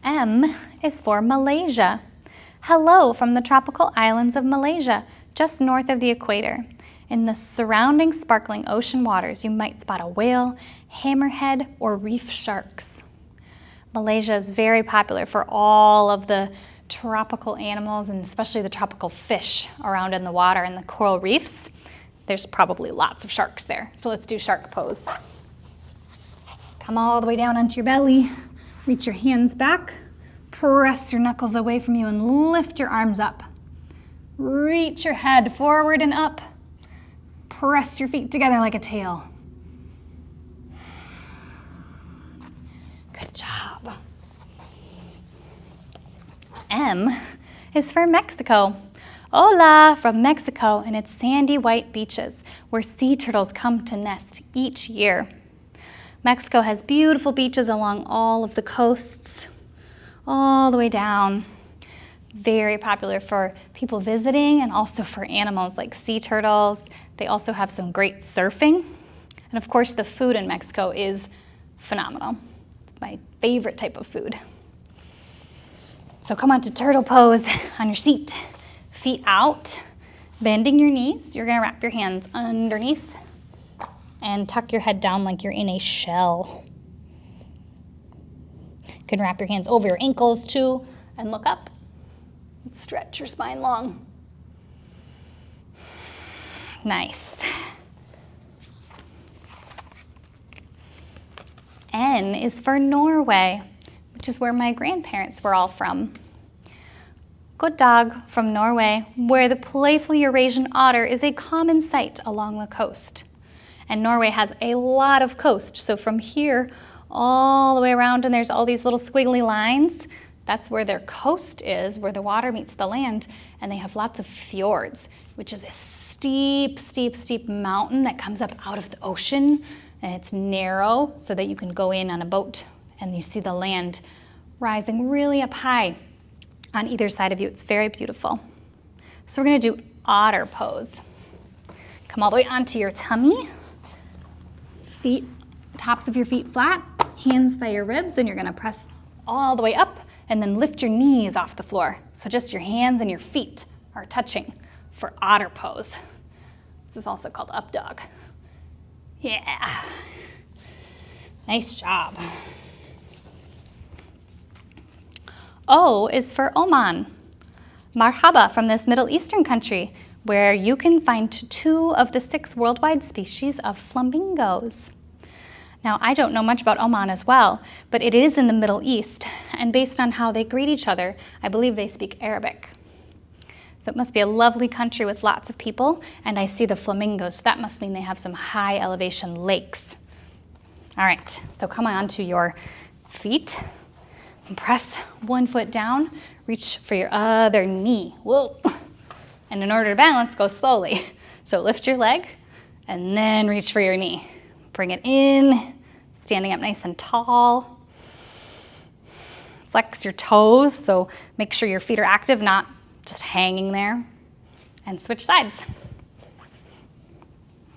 M is for Malaysia. Hello from the tropical islands of Malaysia, just north of the equator. In the surrounding sparkling ocean waters, you might spot a whale, hammerhead, or reef sharks. Malaysia is very popular for all of the tropical animals and especially the tropical fish around in the water and the coral reefs. There's probably lots of sharks there. So let's do shark pose. Come all the way down onto your belly. Reach your hands back. Press your knuckles away from you and lift your arms up. Reach your head forward and up. Press your feet together like a tail. Good job. M is for Mexico. Hola from Mexico and its sandy white beaches where sea turtles come to nest each year. Mexico has beautiful beaches along all of the coasts, all the way down. Very popular for people visiting and also for animals like sea turtles. They also have some great surfing. And of course, the food in Mexico is phenomenal. It's my favorite type of food. So come on to turtle pose on your seat. Feet out, bending your knees. You're gonna wrap your hands underneath and tuck your head down like you're in a shell. You can wrap your hands over your ankles too and look up. Stretch your spine long. Nice. N is for Norway, which is where my grandparents were all from. Good dog from Norway, where the playful Eurasian otter is a common sight along the coast. And Norway has a lot of coast, so from here all the way around, and there's all these little squiggly lines. That's where their coast is, where the water meets the land, and they have lots of fjords, which is a steep, steep, steep mountain that comes up out of the ocean, and it's narrow so that you can go in on a boat, and you see the land rising really up high on either side of you. It's very beautiful. So we're gonna do otter pose. Come all the way onto your tummy. Feet, tops of your feet flat, hands by your ribs, and you're gonna press all the way up and then lift your knees off the floor. So just your hands and your feet are touching for otter pose. This is also called up dog. Yeah. Nice job. O is for Oman. Marhaba from this Middle Eastern country, where you can find 2 of the 6 worldwide species of flamingos. Now, I don't know much about Oman as well, but it is in the Middle East, and based on how they greet each other, I believe they speak Arabic. So it must be a lovely country with lots of people, and I see the flamingos, so that must mean they have some high elevation lakes. All right, so come on to your feet, and press one foot down, reach for your other knee. Whoa. And in order to balance, go slowly. So lift your leg and then reach for your knee. Bring it in, standing up nice and tall. Flex your toes, so make sure your feet are active, not just hanging there. And switch sides.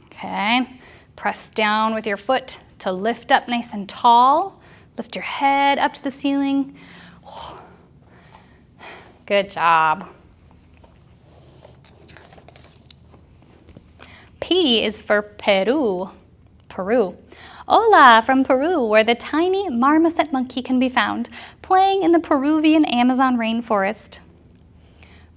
Okay, press down with your foot to lift up nice and tall. Lift your head up to the ceiling. Good job. P is for Peru. Peru. Hola from Peru, where the tiny marmoset monkey can be found, playing in the Peruvian Amazon rainforest.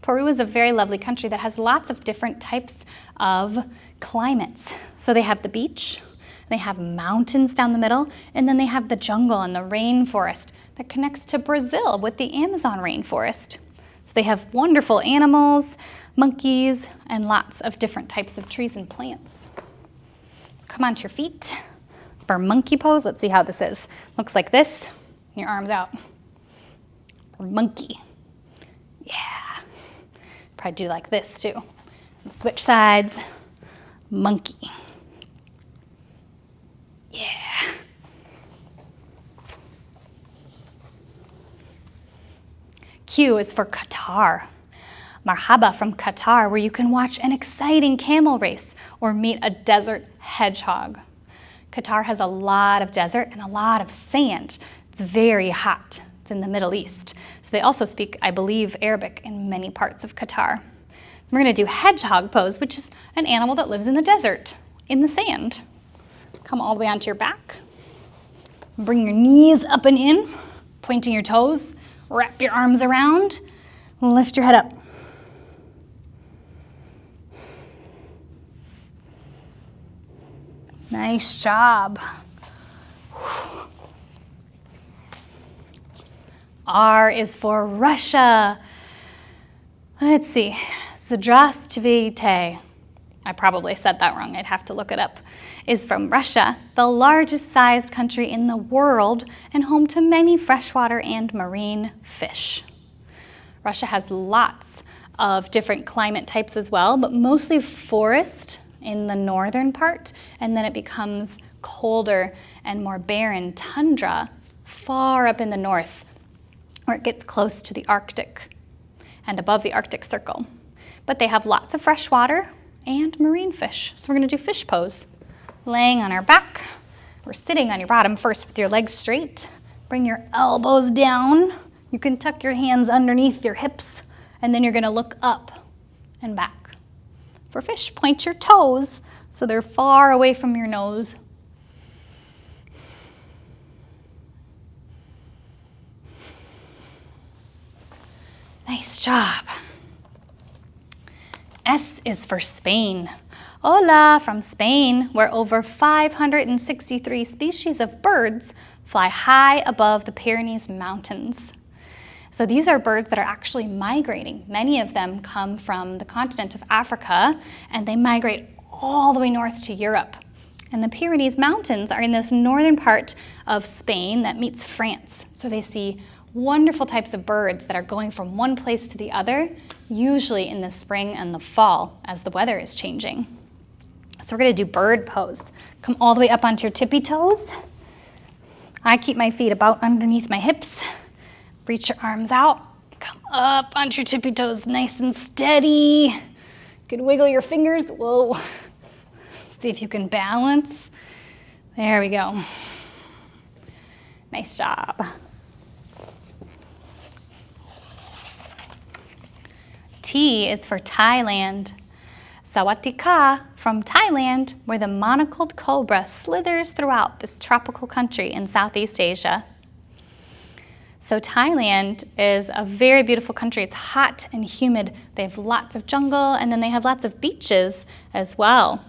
Peru is a very lovely country that has lots of different types of climates. So they have the beach, they have mountains down the middle, and then they have the jungle and the rainforest that connects to Brazil with the Amazon rainforest. So they have wonderful animals, monkeys, and lots of different types of trees and plants. Come onto your feet for monkey pose. Let's see how this is. Looks like this, your arms out. Monkey. Yeah. Probably do like this too. And switch sides. Monkey. Yeah. Q is for Qatar. Marhaba from Qatar, where you can watch an exciting camel race or meet a desert hedgehog. Qatar has a lot of desert and a lot of sand. It's very hot. It's in the Middle East. So they also speak, I believe, Arabic in many parts of Qatar. We're going to do hedgehog pose, which is an animal that lives in the desert, in the sand. Come all the way onto your back. Bring your knees up and in, pointing your toes. Wrap your arms around. Lift your head up. Nice job. R is for Russia. Let's see. Здравствуйте. I probably said that wrong. I'd have to look it up. Is from Russia, the largest sized country in the world and home to many freshwater and marine fish. Russia has lots of different climate types as well, but mostly forest in the northern part, and then it becomes colder and more barren tundra far up in the north, where it gets close to the Arctic and above the Arctic Circle. But they have lots of fresh water and marine fish. So we're gonna do fish pose. Laying on our back, we're sitting on your bottom first with your legs straight. Bring your elbows down. You can tuck your hands underneath your hips, and then you're gonna look up and back. For fish, point your toes so they're far away from your nose. Nice job. S is for Spain. Hola from Spain, where over 563 species of birds fly high above the Pyrenees Mountains. So these are birds that are actually migrating. Many of them come from the continent of Africa, and they migrate all the way north to Europe. And the Pyrenees Mountains are in this northern part of Spain that meets France. So they see wonderful types of birds that are going from one place to the other, usually in the spring and the fall as the weather is changing. So we're gonna do bird pose. Come all the way up onto your tippy toes. I keep my feet about underneath my hips. Reach your arms out. Come up onto your tippy toes, nice and steady. You can wiggle your fingers. Whoa. See if you can balance. There we go. Nice job. T is for Thailand. Sawatika from Thailand, where the monocled cobra slithers throughout this tropical country in Southeast Asia. So Thailand is a very beautiful country. It's hot and humid. They have lots of jungle, and then they have lots of beaches as well,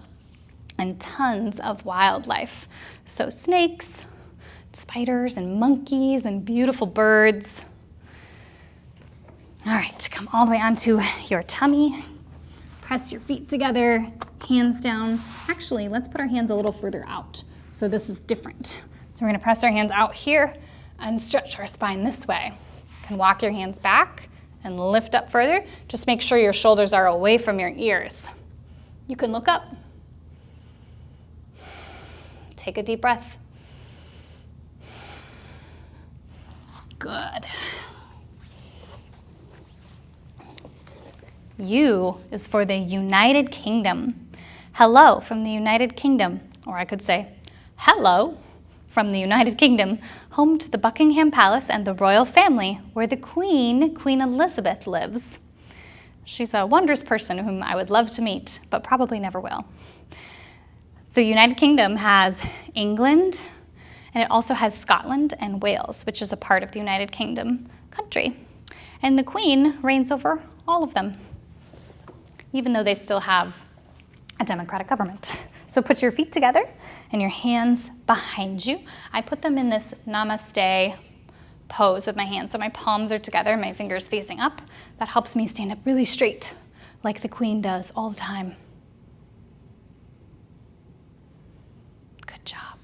and tons of wildlife. So snakes, spiders, and monkeys, and beautiful birds. All right, come all the way onto your tummy. Press your feet together, hands down. Actually, let's put our hands a little further out. So this is different. So we're gonna press our hands out here and stretch our spine this way. You can walk your hands back and lift up further. Just make sure your shoulders are away from your ears. You can look up. Take a deep breath. Good. U is for the United Kingdom. Hello from the United Kingdom, or I could say hello from the United Kingdom, home to the Buckingham Palace and the royal family, where the Queen, Queen Elizabeth, lives. She's a wondrous person whom I would love to meet, but probably never will. So United Kingdom has England, and it also has Scotland and Wales, which is a part of the United Kingdom country. And the Queen reigns over all of them, even though they still have a democratic government. So put your feet together and your hands behind you. I put them in this namaste pose with my hands. So my palms are together, my fingers facing up. That helps me stand up really straight, like the Queen does all the time. Good job.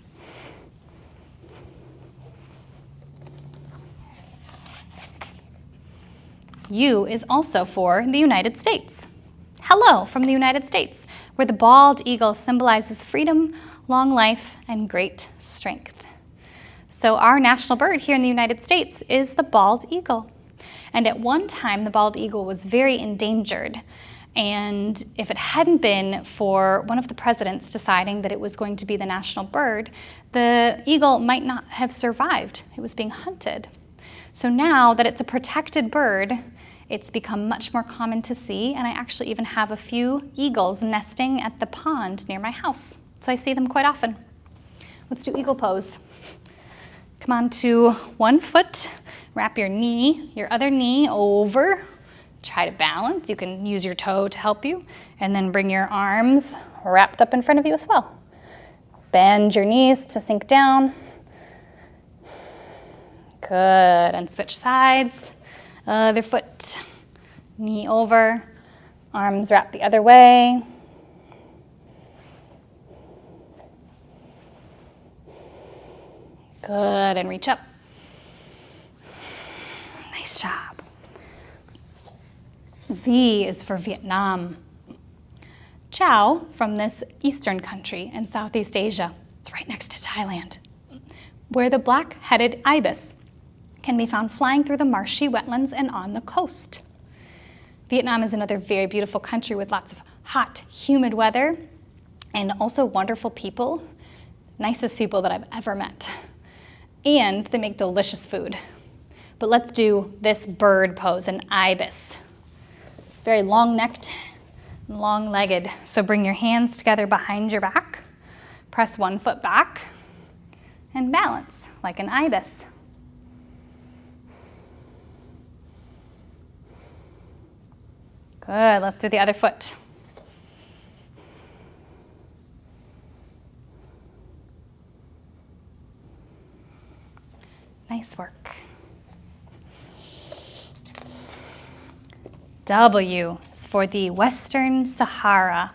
U is also for the United States. Hello from the United States, where the bald eagle symbolizes freedom, long life, and great strength. So our national bird here in the United States is the bald eagle. And at one time, the bald eagle was very endangered. And if it hadn't been for one of the presidents deciding that it was going to be the national bird, the eagle might not have survived. It was being hunted. So now that it's a protected bird, it's become much more common to see, and I actually even have a few eagles nesting at the pond near my house. So I see them quite often. Let's do eagle pose. Come on to one foot, wrap your other knee over. Try to balance. You can use your toe to help you, and then bring your arms wrapped up in front of you as well. Bend your knees to sink down. Good, and switch sides. Other foot, knee over, arms wrapped the other way. Good, and reach up. Nice job. V is for Vietnam. Chao from this eastern country in Southeast Asia. It's right next to Thailand, where the black-headed ibis can be found flying through the marshy wetlands and on the coast. Vietnam is another very beautiful country with lots of hot, humid weather and also wonderful people, nicest people that I've ever met. And they make delicious food. But let's do this bird pose, an ibis. Very long-necked, long-legged. So bring your hands together behind your back, press one foot back, and balance like an ibis. Good, let's do the other foot. Nice work. W is for the Western Sahara.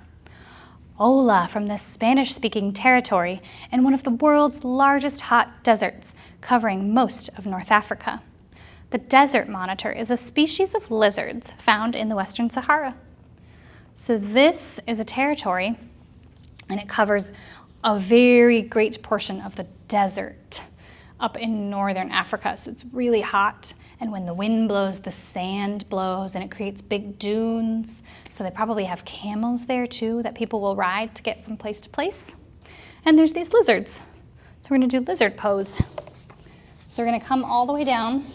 Hola from the Spanish-speaking territory and one of the world's largest hot deserts, covering most of North Africa. The desert monitor is a species of lizards found in the Western Sahara. So this is a territory, and it covers a very great portion of the desert up in northern Africa. So it's really hot, and when the wind blows, the sand blows, and it creates big dunes. So they probably have camels there too that people will ride to get from place to place. And there's these lizards. So we're gonna do lizard pose. So we're gonna come all the way down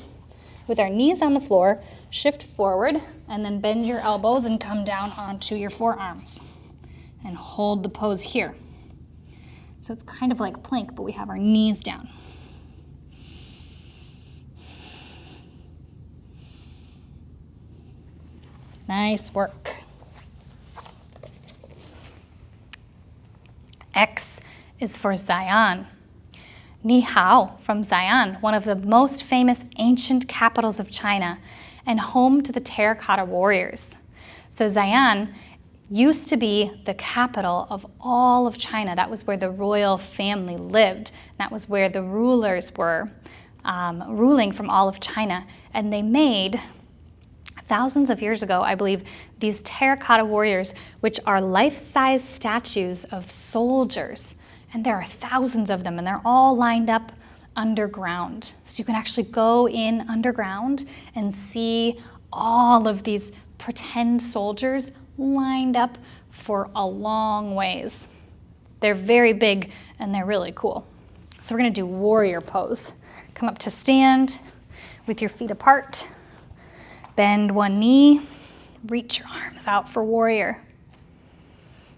with our knees on the floor, shift forward, and then bend your elbows and come down onto your forearms. And hold the pose here. So it's kind of like plank, but we have our knees down. Nice work. X is for Xi'an. Ni Hao from Xi'an, one of the most famous ancient capitals of China and home to the terracotta warriors. So Xi'an used to be the capital of all of China. That was where the royal family lived. That was where the rulers were ruling from all of China. And they made, thousands of years ago, I believe, these terracotta warriors, which are life-size statues of soldiers. And there are thousands of them, and they're all lined up underground. So you can actually go in underground and see all of these pretend soldiers lined up for a long ways. They're very big, and they're really cool. So we're gonna do warrior pose. Come up to stand with your feet apart. Bend one knee, reach your arms out for warrior.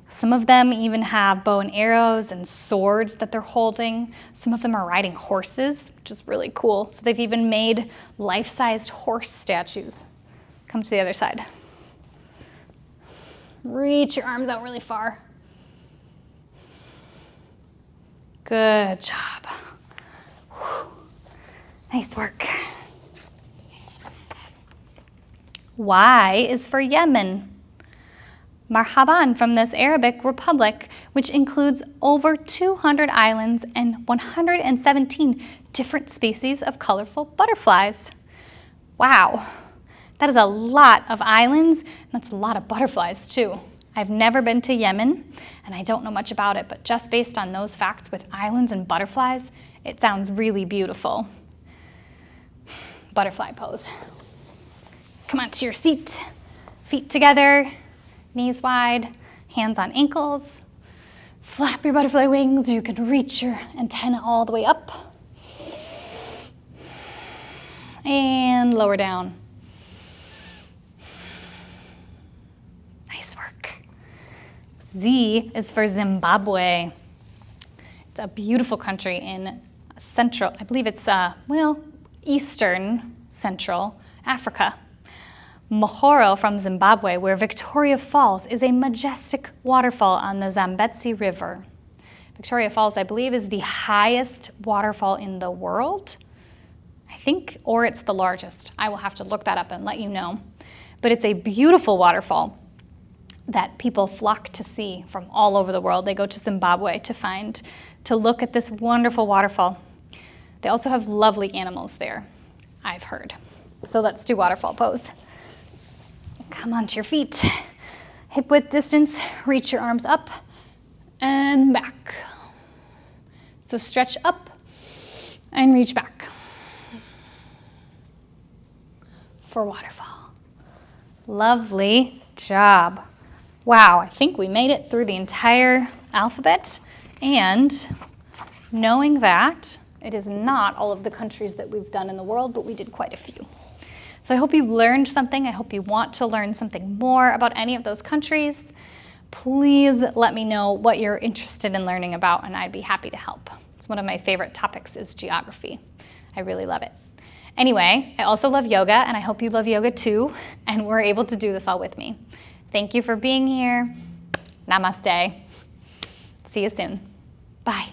Some of them even have bow and arrows and swords that they're holding. Some of them are riding horses, which is really cool. So they've even made life-sized horse statues. Come to the other side. Reach your arms out really far. Good job. Whew. Nice work. Y is for Yemen. Marhaban from this Arabic republic, which includes over 200 islands and 117 different species of colorful butterflies. Wow, that is a lot of islands, and that's a lot of butterflies too. I've never been to Yemen, and I don't know much about it, but just based on those facts with islands and butterflies, it sounds really beautiful. Butterfly pose. Come on to your seat, feet together, knees wide, hands on ankles. Flap your butterfly wings, or you can reach your antenna all the way up. and lower down. Nice work. Z is for Zimbabwe. It's a beautiful country in central, I believe it's, eastern central Africa. Mohoro from Zimbabwe, where Victoria Falls is a majestic waterfall on the Zambezi River. Victoria Falls, I believe, is the highest waterfall in the world, I think, or it's the largest. I will have to look that up and let you know. But it's a beautiful waterfall that people flock to see from all over the world. They go to Zimbabwe to look at this wonderful waterfall. They also have lovely animals there, I've heard. So let's do waterfall pose. Come onto your feet, hip width distance, reach your arms up and back. So stretch up and reach back for waterfall. Lovely job. Wow, I think we made it through the entire alphabet, and knowing that it is not all of the countries that we've done in the world, but we did quite a few. So I hope you've learned something. I hope you want to learn something more about any of those countries. Please let me know what you're interested in learning about, and I'd be happy to help. It's one of my favorite topics is geography. I really love it. Anyway, I also love yoga, and I hope you love yoga too, and we're able to do this all with me. Thank you for being here. Namaste. See you soon. Bye.